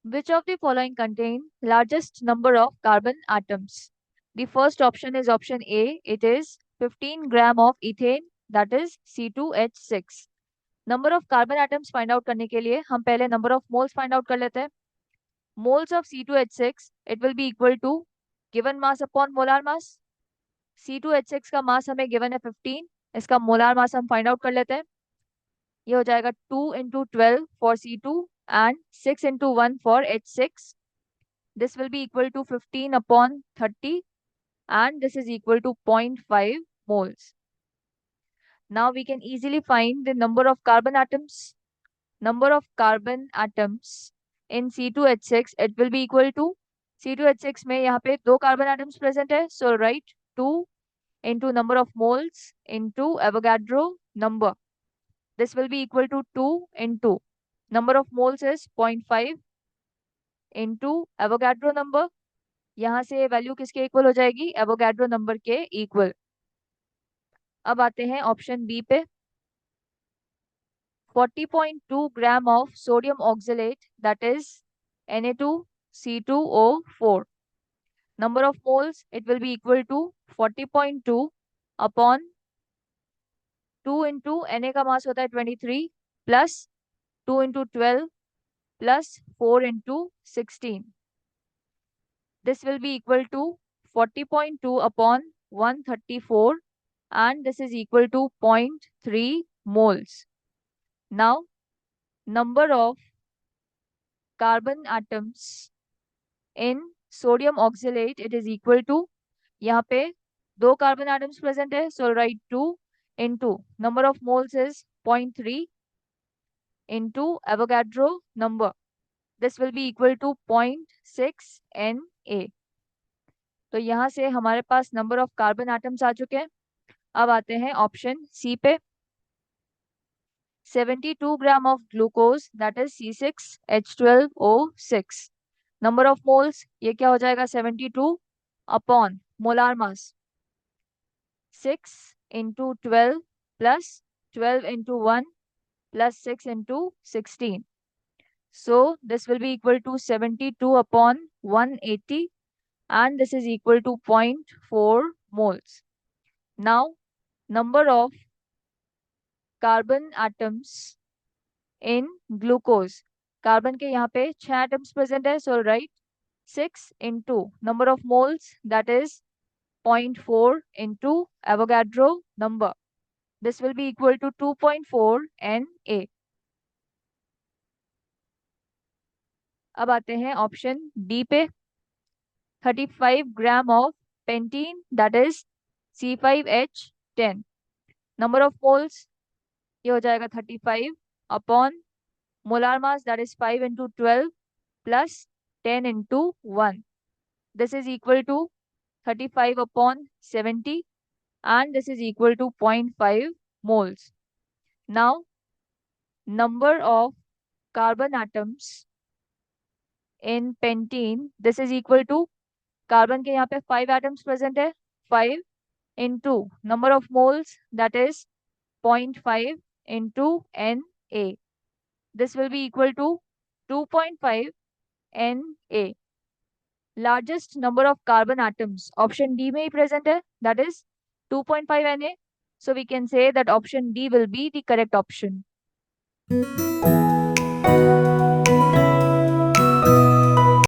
Which of the following contain largest number of carbon atoms? The first option is option A. It is 15 gram of ethane, that is C2H6. Number of carbon atoms find out करने के लिए हम पहले number of moles find out कर लेते हैं. Moles of C2H6 it will be equal to given mass upon molar mass. C2H6 का मास हमें गिवन है 15, इसका मोलार मास हम फाइंड आउट कर लेते हैं. ये हो जाएगा 2 into 12 for C2 and 6 into 1 for H6. This will be equal to 15 upon 30 and this is equal to 0.5 moles. Now we can easily find the number of carbon atoms. Number of carbon atoms in C2H6 it will be equal to C2H6 में यहाँ पे 2 carbon atoms present है, so write 2 into number of moles into Avogadro number. This will be equal to 2 into number of moles is 0.5 into Avogadro number. यहाँ से value किसके equal हो जाएगी? Avogadro number के इक्वल. अब आते हैं ऑप्शन बी पे. 40.2 gram of sodium oxalate that is Na2C2O4. Number of moles it will be equal to 40.2 upon 2 into Na का मास होता है 23 plus 2 into 12 plus 4 into 16. This will be equal to 40.2 upon 134 and this is equal to 0.3 moles. Now, number of carbon atoms in sodium oxalate it is equal to, यहाँ पे 2 carbon atoms present है, so write 2 into number of moles is 0.3 into Avogadro number. This will be equal to 0.6 Na. तो यहाँ से हमारे पास number of carbon atoms आ चुके हैं. अब आते हैं ऑप्शन सी पे. 72 gram of glucose that is C6H12O6. Number of moles ये क्या हो जाएगा? 72 upon molar mass 6 into 12 plus 12 into 1 plus 6 into 16. So this will be equal to 72 upon 180 and this is equal to 0.4 moles. Now, number of carbon atoms in glucose. Carbon के यहाँ पे 6 atoms present है, so write 6 into number of moles that is 0.4 into Avogadro number. This will be equal to 2.4 Na. अब आते हैं option D पे. 35 gram of pentene that is C5H10. Number of moles ये हो जाएगा 35 upon molar mass that is 5 into 12 plus 10 into 1. This is equal to 35 upon 70 and this is equal to 0.5 moles. Now, number of carbon atoms in pentene this is equal to, carbon के यहाँ पे 5 atoms present है, 5 into number of moles that is 0.5 into Na. This will be equal to 2.5 Na. Largest number of carbon atoms option D में ही present है, that is 2.5 Na. So we can say that option D will be the correct option.